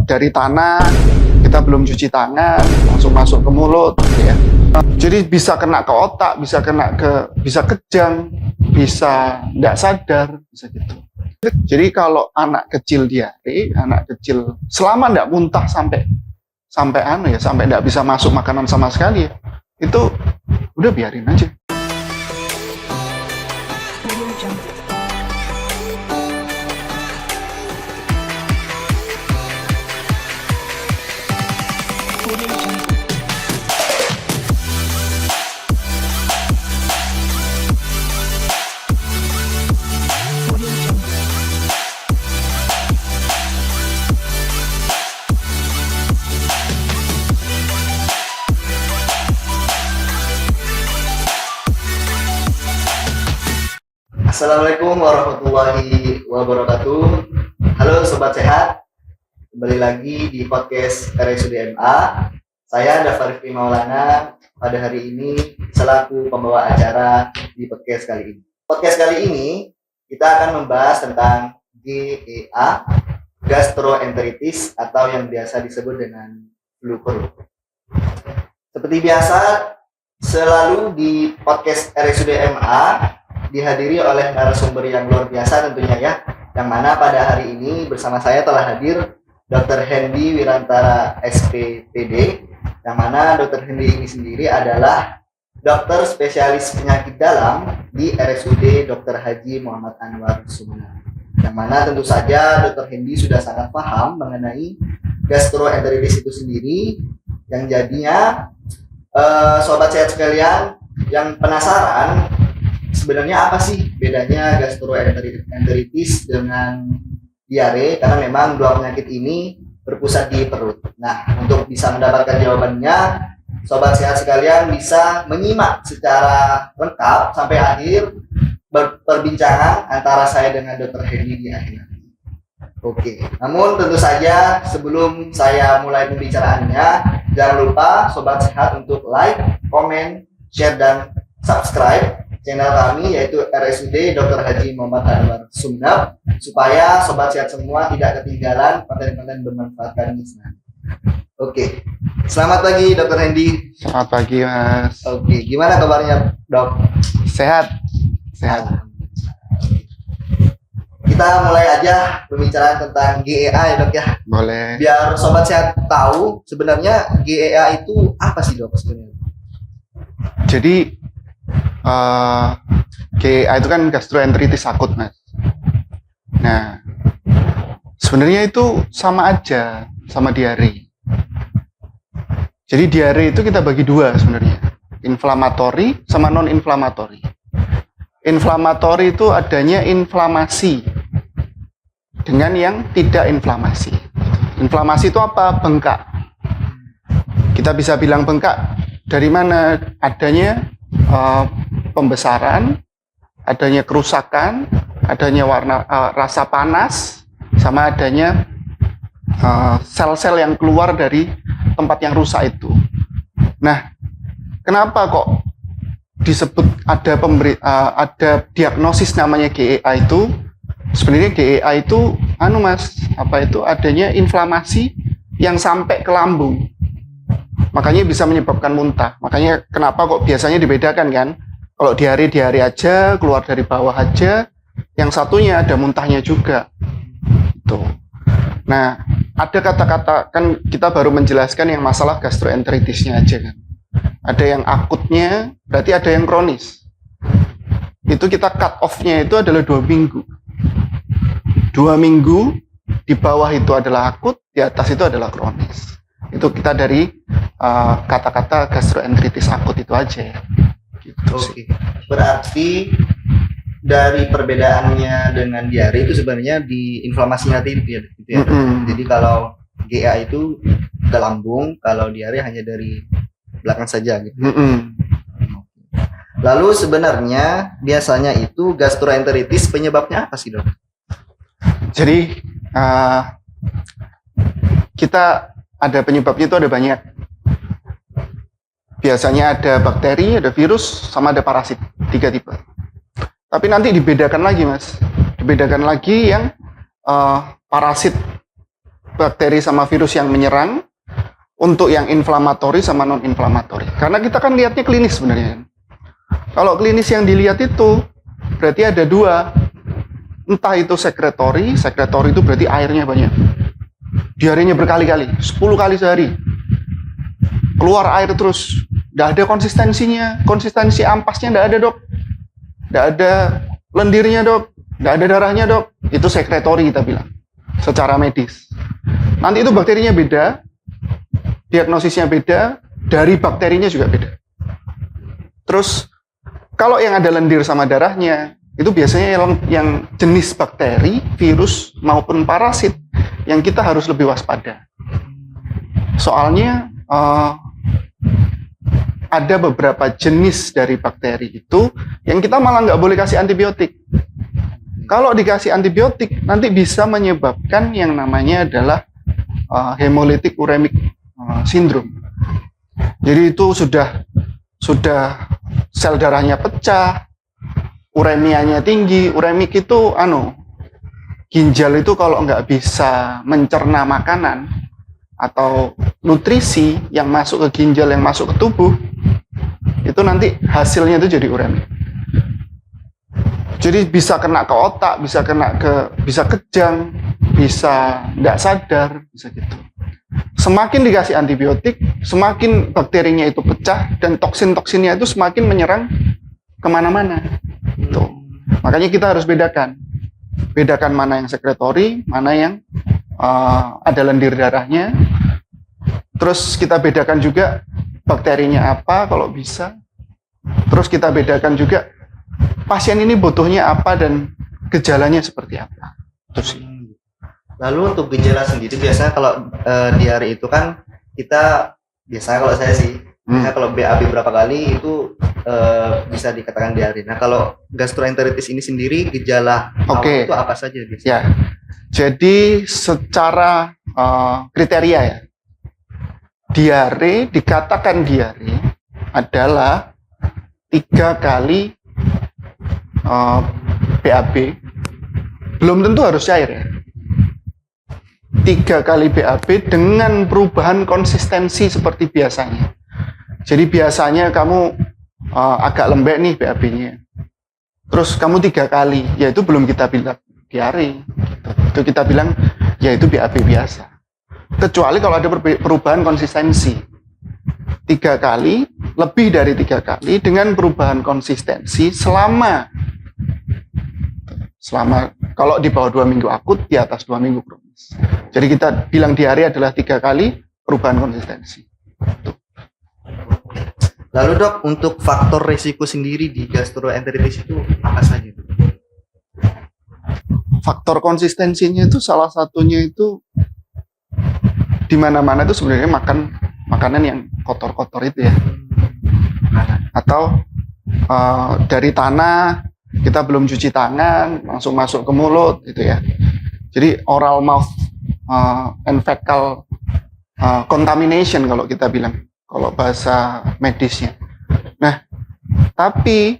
dari tanah, kita belum cuci tangan, langsung masuk ke mulut, ya. Jadi bisa kena ke otak, bisa kejang, bisa nggak sadar, bisa gitu. Jadi kalau anak kecil diare, anak kecil selama nggak muntah sampai nggak bisa masuk makanan sama sekali, itu udah biarin aja. Assalamualaikum warahmatullahi wabarakatuh. Halo Sobat Sehat, kembali lagi di podcast RSUD MA. Saya Dafa Rifki Maulana, pada hari ini selaku pembawa acara di podcast kali ini. Podcast kali ini kita akan membahas tentang GEA, gastroenteritis, atau yang biasa disebut dengan flu perut. Seperti biasa, selalu di podcast RSUD MA dihadiri oleh narasumber yang luar biasa tentunya ya, yang mana pada hari ini bersama saya telah hadir Dr. Hendy Wirantara SPPD, yang mana Dr. Hendy ini sendiri adalah dokter spesialis penyakit dalam di RSUD Dr. Haji Muhammad Anwar Sumeneb, yang mana tentu saja Dr. Hendy sudah sangat paham mengenai gastroenteritis itu sendiri, yang jadinya sobat sehat sekalian yang penasaran sebenarnya apa sih bedanya gastroenteritis dengan diare, karena memang dua penyakit ini berpusat di perut. Nah, untuk bisa mendapatkan jawabannya, sobat sehat sekalian bisa menyimak secara lengkap sampai akhir perbincangan antara saya dengan Dr. Hendy di akhir. Oke, namun tentu saja sebelum saya mulai pembicaraannya, jangan lupa sobat sehat untuk like, komen, share, dan subscribe channel kami yaitu RSUD Dr. Haji Muhammad Anwar Sumeneb, supaya sobat sehat semua tidak ketinggalan konten-konten bermanfaat kami. Oke, selamat pagi Dr. Hendy. Selamat pagi Mas. Oke, gimana kabarnya Dok? Sehat. Kita mulai aja pembicaraan tentang GEA ya Dok ya. Boleh. Biar sobat sehat tahu sebenarnya GEA itu apa sih Dok sebenarnya? Jadi GEA itu kan gastroenteritis akut, Mas. Nah, sebenarnya itu sama aja sama diare. Jadi diare itu kita bagi dua sebenarnya, inflamatori sama non-inflamatori. Inflamatori itu adanya inflamasi dengan yang tidak inflamasi. Inflamasi itu apa? Bengkak. Kita bisa bilang bengkak dari mana? Adanya pembesaran, adanya kerusakan, adanya rasa panas, sama adanya sel-sel yang keluar dari tempat yang rusak itu. Nah, kenapa kok disebut ada diagnosis namanya GEA itu? Sebenarnya GEA itu adanya inflamasi yang sampai ke lambung. Makanya bisa menyebabkan muntah. Makanya kenapa kok biasanya dibedakan kan? Kalau diare aja, keluar dari bawah aja, yang satunya ada muntahnya juga. Tuh. Nah, ada kata-kata, kan kita baru menjelaskan yang masalah gastroenteritisnya aja kan. Ada yang akutnya, berarti ada yang kronis. Itu kita cut off-nya itu adalah 2 minggu. 2 minggu, di bawah itu adalah akut, di atas itu adalah kronis. Itu kita dari kata-kata gastroenteritis akut itu aja ya. Gitu. Oke. Berarti dari perbedaannya dengan diare itu sebenarnya di inflamasinya itu ya. Gitu ya. Jadi kalau GEA itu ke lambung, kalau diare hanya dari belakang saja gitu. Lalu sebenarnya biasanya itu gastroenteritis penyebabnya apa sih Dok? Jadi kita ada penyebabnya itu ada banyak. Biasanya ada bakteri, ada virus, sama ada parasit. 3 tipe. Tapi nanti dibedakan lagi Mas. Dibedakan lagi yang parasit bakteri sama virus yang menyerang, untuk yang inflamatori sama non-inflamatori. Karena kita kan lihatnya klinis sebenarnya. Kalau klinis yang dilihat itu berarti ada dua. Entah itu sekretori itu berarti airnya banyak. Diarenya berkali-kali, 10 kali sehari. Keluar air terus, nggak ada konsistensi ampasnya nggak ada dok. Nggak ada lendirnya dok, nggak ada darahnya dok. Itu sekretori kita bilang, secara medis. Nanti itu bakterinya beda, diagnosisnya beda, dari bakterinya juga beda. Terus kalau yang ada lendir sama darahnya, itu biasanya yang jenis bakteri, virus maupun parasit yang kita harus lebih waspada. Soalnya ada beberapa jenis dari bakteri itu yang kita malah nggak boleh kasih antibiotik. Kalau dikasih antibiotik nanti bisa menyebabkan yang namanya adalah hemolytic uremic syndrome. Jadi itu sudah sel darahnya pecah, uremianya tinggi. Uremik itu ginjal itu kalau nggak bisa mencerna makanan atau nutrisi yang masuk ke ginjal, yang masuk ke tubuh, itu nanti hasilnya itu jadi uremik. Jadi bisa kena ke otak, bisa kejang, bisa nggak sadar, bisa gitu. Semakin dikasih antibiotik, semakin bakterinya itu pecah dan toksin-toksinnya itu semakin menyerang kemana-mana. Tuh. Makanya kita harus bedakan mana yang sekretori, mana yang ada lendir darahnya. Terus kita bedakan juga bakterinya apa kalau bisa. Terus kita bedakan juga pasien ini butuhnya apa dan gejalanya seperti apa. Terus Lalu untuk gejala sendiri biasanya kalau diare itu kan kita biasanya kalau saya sih kalau BAB berapa kali itu bisa dikatakan diare. Nah kalau gastroenteritis ini sendiri gejala awal itu apa saja biasanya? Ya, jadi secara kriteria ya, diare, dikatakan diare adalah 3 kali BAB, belum tentu harus cair ya. 3 kali BAB dengan perubahan konsistensi seperti biasanya. Jadi biasanya kamu agak lembek nih BAB-nya. Terus kamu 3 kali, ya itu belum kita bilang diare. Itu kita bilang ya itu BAB biasa. Kecuali kalau ada perubahan konsistensi. 3 kali, lebih dari 3 kali dengan perubahan konsistensi selama kalau di bawah 2 minggu akut, di atas 2 minggu kronis. Jadi kita bilang diare adalah 3 kali perubahan konsistensi. Lalu dok, untuk faktor risiko sendiri di gastroenteritis itu apa saja? Faktor konsistensinya itu salah satunya itu di mana-mana itu sebenarnya makanan yang kotor-kotor itu ya. Atau dari tanah kita belum cuci tangan langsung masuk ke mulut gitu ya. Jadi oral mouth and fecal contamination kalau kita bilang, kalau bahasa medisnya. Nah, tapi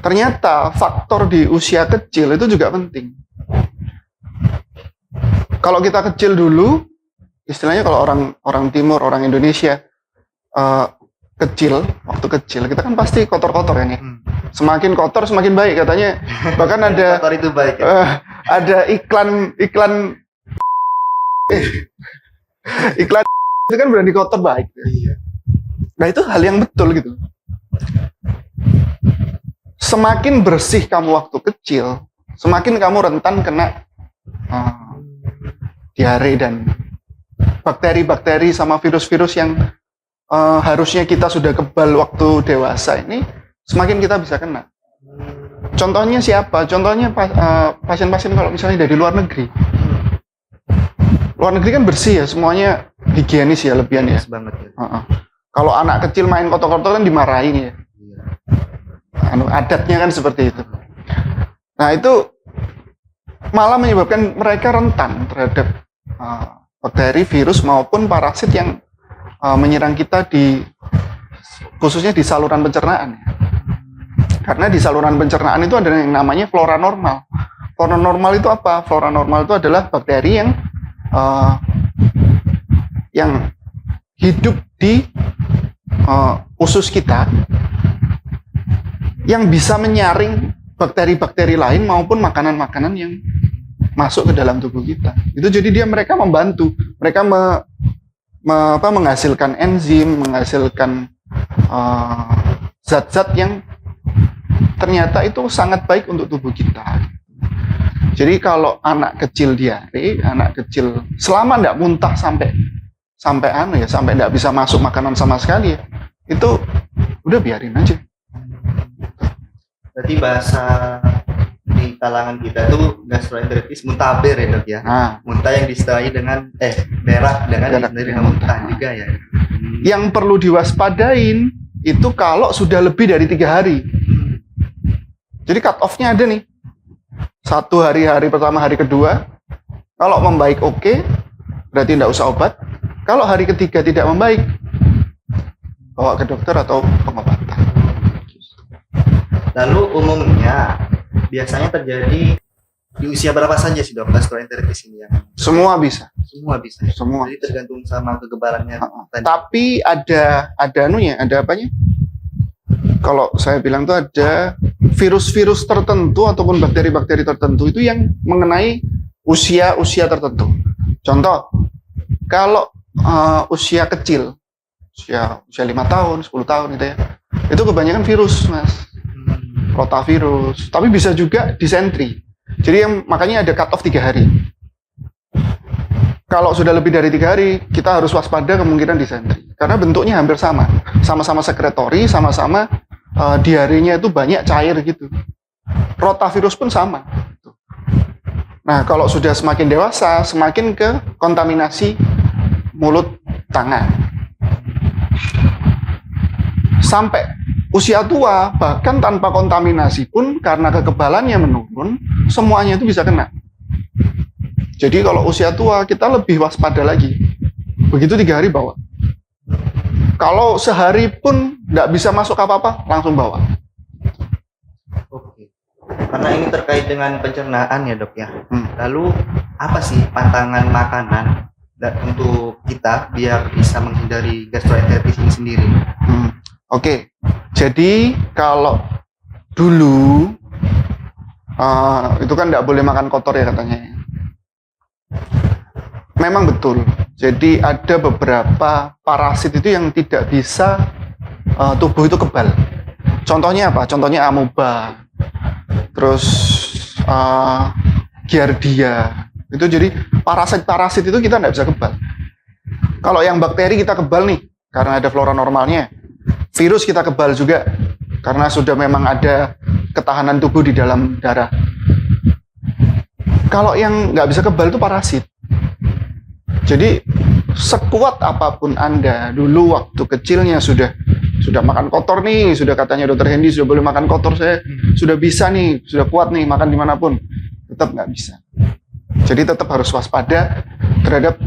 ternyata faktor di usia kecil itu juga penting. Kalau kita kecil dulu, istilahnya kalau orang timur, orang Indonesia waktu kecil kita kan pasti kotor-kotor ya nih. Semakin kotor semakin baik katanya. Bahkan ada kotor itu baik ya? ada iklan itu kan berani kotor baik. Iya. Nah itu hal yang betul gitu. Semakin bersih kamu waktu kecil, semakin kamu rentan kena diare dan bakteri-bakteri sama virus-virus yang harusnya kita sudah kebal waktu dewasa ini, semakin kita bisa kena. Contohnya siapa? Contohnya pasien-pasien kalau misalnya dari luar negeri. Luar negeri kan bersih ya, semuanya higienis ya, lebihan ya. Banget ya. Kalau anak kecil main kotor-kotor kan dimarahin ya. Adatnya kan seperti itu. Nah itu malah menyebabkan mereka rentan terhadap bakteri, virus maupun parasit yang menyerang kita khususnya di saluran pencernaan. Karena di saluran pencernaan itu ada yang namanya flora normal. Flora normal itu apa? Flora normal itu adalah bakteri yang yang hidup di usus kita yang bisa menyaring bakteri-bakteri lain maupun makanan-makanan yang masuk ke dalam tubuh kita. Itu jadi mereka membantu, mereka menghasilkan enzim, menghasilkan zat-zat yang ternyata itu sangat baik untuk tubuh kita. Jadi kalau anak kecil diare, anak kecil selama tidak muntah sampai tidak bisa masuk makanan sama sekali ya, itu udah biarin aja. Berarti bahasa di kalangan kita tuh gastroenteritis muntaber ya dok ya. Muntah yang disertai dengan berak dengan muntah juga ya. Yang perlu diwaspadain itu kalau sudah lebih dari 3 hari. Jadi cut off-nya ada nih. 1 hari pertama, hari kedua. Kalau membaik oke, berarti tidak usah obat. Kalau hari ketiga tidak membaik, bawa ke dokter atau pengobatan. Lalu umumnya biasanya terjadi di usia berapa saja sih dok gastroenteritis ini ya? Semua bisa. Semua bisa. Semua. Jadi tergantung sama kekebalannya. Tapi ada apanya? Kalau saya bilang tuh ada virus-virus tertentu ataupun bakteri-bakteri tertentu itu yang mengenai usia tertentu. Contoh, kalau usia kecil, usia 5 tahun, 10 tahun gitu ya, itu kebanyakan virus, Mas. Rotavirus. Tapi bisa juga disentri. Jadi makanya ada cut off 3 hari. Kalau sudah lebih dari 3 hari, kita harus waspada kemungkinan disentri. Karena bentuknya hampir sama. Sama-sama sekretori, sama-sama diarenya itu banyak cair gitu. Rotavirus pun sama. Nah, kalau sudah semakin dewasa, semakin ke kontaminasi mulut, tangan. Sampai usia tua, bahkan tanpa kontaminasi pun, karena kekebalannya menurun, semuanya itu bisa kena. Jadi kalau usia tua, kita lebih waspada lagi. Begitu 3 hari bawa. Kalau sehari pun nggak bisa masuk apa-apa, langsung bawa. Oke. Karena ini terkait dengan pencernaan ya dok ya. Lalu apa sih pantangan makanan untuk kita biar bisa menghindari gastroenteritis ini sendiri? Oke. Jadi kalau dulu itu kan nggak boleh makan kotor ya katanya. Memang betul. Jadi ada beberapa parasit itu yang tidak bisa tubuh itu kebal. Contohnya apa? Contohnya amoeba, terus giardia. Itu jadi parasit itu kita tidak bisa kebal. Kalau yang bakteri kita kebal nih, karena ada flora normalnya. Virus kita kebal juga, karena sudah memang ada ketahanan tubuh di dalam darah. Kalau yang nggak bisa kebal itu parasit. Jadi sekuat apapun Anda dulu waktu kecilnya sudah makan kotor nih, sudah katanya Dokter Hendy sudah boleh makan kotor, saya sudah bisa nih, sudah kuat nih makan dimanapun, tetap nggak bisa. Jadi tetap harus waspada terhadap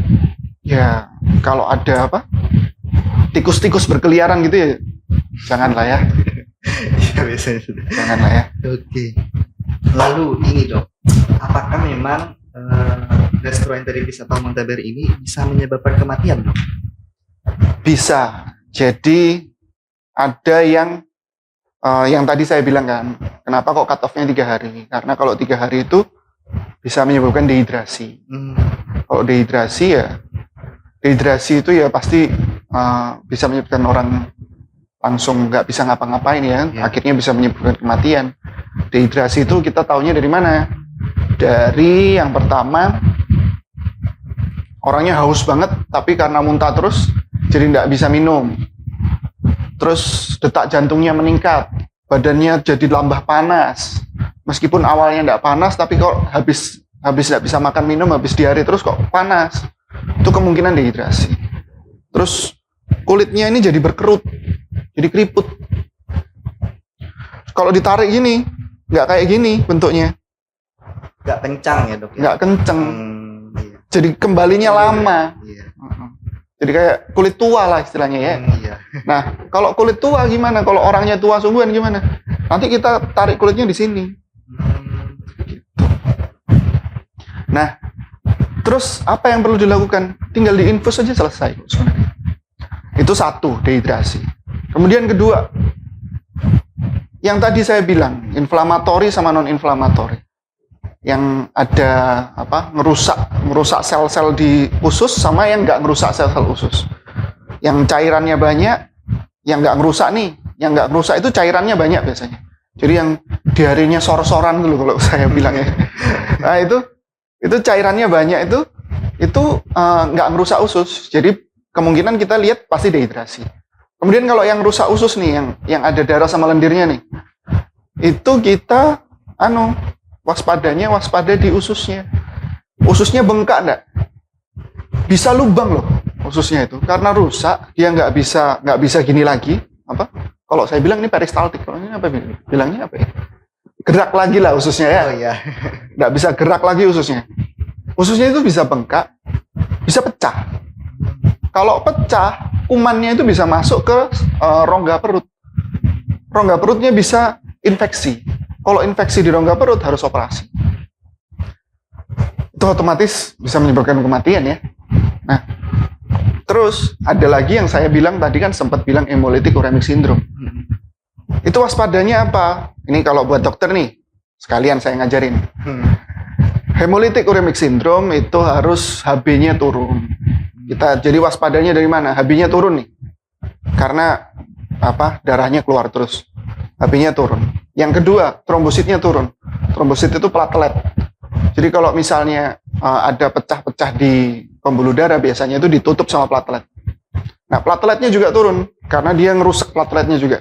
ya kalau ada tikus-tikus berkeliaran gitu ya, janganlah ya. Ya biasanya sudah. Janganlah ya. Oke. Lalu ini dok, apakah memang gastroenteritis atau muntaber ini bisa menyebabkan kematian dok? Bisa. Jadi ada yang tadi saya bilang kan, kenapa kok cut off-nya 3 hari? Karena kalau 3 hari itu bisa menyebabkan dehidrasi. Kalau dehidrasi itu ya pasti bisa menyebabkan orang langsung nggak bisa ngapa-ngapain ya. Akhirnya bisa menyebabkan kematian. Dehidrasi itu kita taunya dari mana? Dari yang pertama, orangnya haus banget, tapi karena muntah terus, jadi nggak bisa minum. Terus detak jantungnya meningkat, badannya jadi tambah panas. Meskipun awalnya nggak panas, tapi kok habis nggak bisa makan minum, habis diare terus kok panas. Itu kemungkinan dehidrasi. Terus kulitnya ini jadi berkerut, jadi keriput. Kalau ditarik gini, nggak kayak gini bentuknya. Nggak kencang ya dok? Nggak kenceng. Iya. Jadi kembalinya lama. Iya. Jadi kayak kulit tua lah istilahnya ya. Iya. Nah, kalau kulit tua gimana? Kalau orangnya tua sungguhan gimana? Nanti kita tarik kulitnya di sini. Gitu. Nah, Terus apa yang perlu dilakukan? Tinggal diinfus saja selesai sebenarnya. Itu satu, dehidrasi. Kemudian kedua, yang tadi saya bilang, inflamatori sama non-inflamatori. Yang ada ngerusak sel-sel di usus sama yang nggak ngerusak sel-sel usus. Yang cairannya banyak, yang nggak ngerusak nih. Yang nggak ngerusak itu cairannya banyak biasanya. Jadi yang diarenya sor-soran dulu kalau saya bilangnya. Nah itu cairannya banyak itu nggak ngerusak usus. Jadi kemungkinan kita lihat pasti dehidrasi. Kemudian kalau yang rusak usus nih, yang ada darah sama lendirnya nih, itu kita waspada di ususnya. Ususnya bengkak enggak? Bisa lubang loh ususnya itu. Karena rusak, dia nggak bisa gini lagi. Kalau saya bilang ini peristaltik, kalau ini apa bilangnya apa ya? Gerak lagi lah ususnya ya. Oh iya. Nggak bisa gerak lagi ususnya. Ususnya itu bisa bengkak, bisa pecah. Kalau pecah, kumannya itu bisa masuk ke rongga perut. Rongga perutnya bisa infeksi. Kalau infeksi di rongga perut harus operasi. Itu otomatis bisa menyebabkan kematian ya. Nah, terus ada lagi yang saya bilang tadi kan sempat bilang hemolytic uremic syndrome. Itu waspadanya apa? Ini kalau buat dokter nih, sekalian saya ngajarin. Hemolytic uremic syndrome itu harus HB-nya turun. Jadi waspadanya dari mana? HB-nya turun nih. Karena darahnya keluar terus. HB-nya turun. Yang kedua, trombositnya turun. Trombosit itu platelet. Jadi kalau misalnya ada pecah-pecah di pembuluh darah, biasanya itu ditutup sama platelet. Nah, plateletnya juga turun karena dia ngerusak plateletnya juga.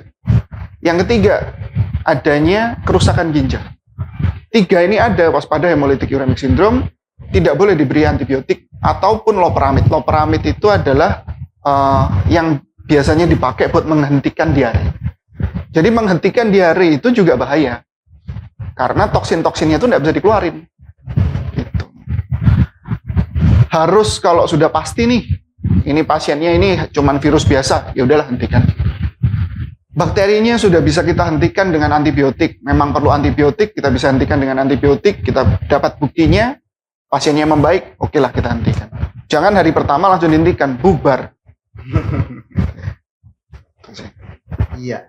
Yang ketiga, adanya kerusakan ginjal. 3 ini ada waspada hemolytic uremic syndrome, tidak boleh diberi antibiotik ataupun loperamid. Loperamid itu adalah yang biasanya dipakai buat menghentikan diare. Jadi menghentikan diare itu juga bahaya. Karena toksin-toksinnya itu tidak bisa dikeluarin. Gitu. Harus kalau sudah pasti nih, ini pasiennya ini cuman virus biasa, ya udahlah hentikan. Bakterinya sudah bisa kita hentikan dengan antibiotik. Memang perlu antibiotik, kita bisa hentikan dengan antibiotik. Kita dapat buktinya, pasiennya membaik, oke lah kita hentikan. Jangan hari pertama langsung dihentikan, bubar. Iya,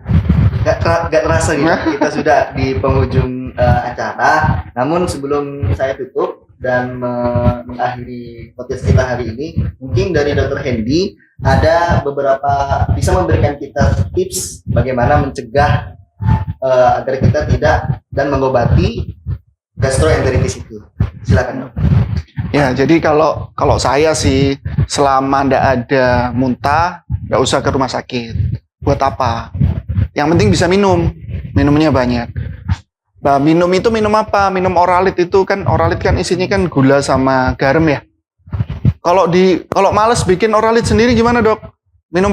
gak terasa gitu. Kita sudah di penghujung acara. Namun sebelum saya tutup dan mengakhiri podcast kita hari ini, mungkin dari Dr. Hendy ada beberapa bisa memberikan kita tips bagaimana mencegah agar kita tidak dan mengobati gastroenteritis itu. Silakan, Dok. Ya, jadi kalau saya sih selama ndak ada muntah, nggak usah ke rumah sakit. Buat apa? Yang penting bisa minumnya banyak. Nah, minum itu minum apa? Minum Oralit itu kan, Oralit kan isinya kan gula sama garam ya. Kalau males bikin Oralit sendiri gimana, Dok? Minum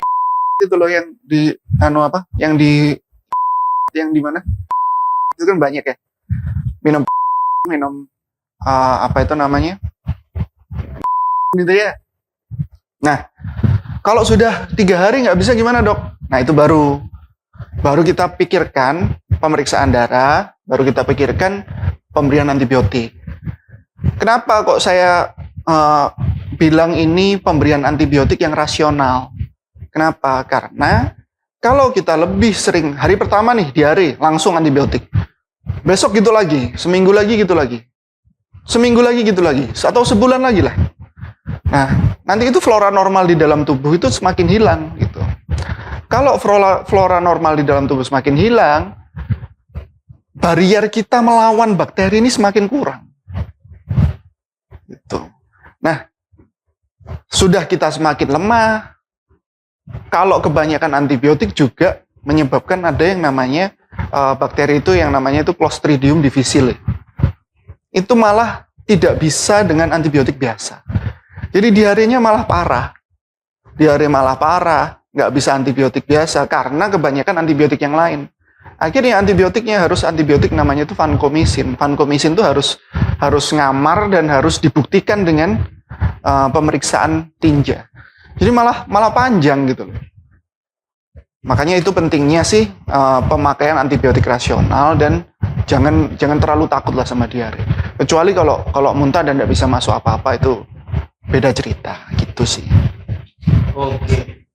itu loh yang di yang di mana? Itu kan banyak ya. Minum apa itu namanya? Gitu ya. Nah, kalau sudah 3 hari nggak bisa gimana, Dok? Nah, itu baru kita pikirkan pemeriksaan darah, baru kita pikirkan pemberian antibiotik. Kenapa kok saya bilang ini pemberian antibiotik yang rasional? Kenapa? Karena kalau kita lebih sering, hari pertama nih diare, langsung antibiotik. Besok gitu lagi, seminggu lagi gitu lagi. Seminggu lagi gitu lagi, atau sebulan lagi lah. Nah, nanti itu flora normal di dalam tubuh itu semakin hilang gitu. Kalau flora normal di dalam tubuh semakin hilang, barrier kita melawan bakteri ini semakin kurang. Gitu. Nah, sudah kita semakin lemah. Kalau kebanyakan antibiotik juga menyebabkan ada yang namanya bakteri itu yang namanya itu Clostridium difficile. Itu malah tidak bisa dengan antibiotik biasa. Jadi diarenya malah parah. Diare malah parah, nggak bisa antibiotik biasa karena kebanyakan antibiotik yang lain. Akhirnya antibiotiknya harus antibiotik namanya itu vancomycin. Vancomycin itu harus ngamar dan harus dibuktikan dengan pemeriksaan tinja. Jadi malah panjang gitu loh. Makanya itu pentingnya sih pemakaian antibiotik rasional dan jangan terlalu takut lah sama diare. Kecuali kalau muntah dan tidak bisa masuk apa-apa itu beda cerita gitu sih. Oke,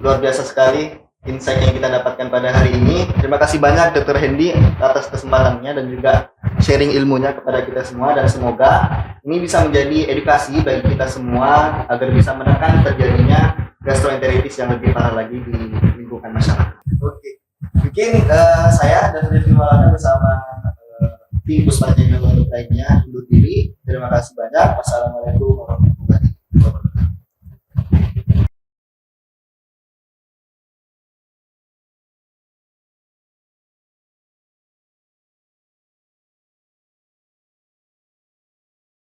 luar biasa sekali insight yang kita dapatkan pada hari ini. Terima kasih banyak Dr. Hendy atas kesempatannya dan juga sharing ilmunya kepada kita semua, dan semoga ini bisa menjadi edukasi bagi kita semua agar bisa menekan terjadinya gastroenteritis yang lebih parah lagi di lingkungan masyarakat. Oke, mungkin saya dan Rifki Maulana bersama tim Puspa Channel lainnya undur diri. Terima kasih banyak. Wassalamualaikum warahmatullahi wabarakatuh.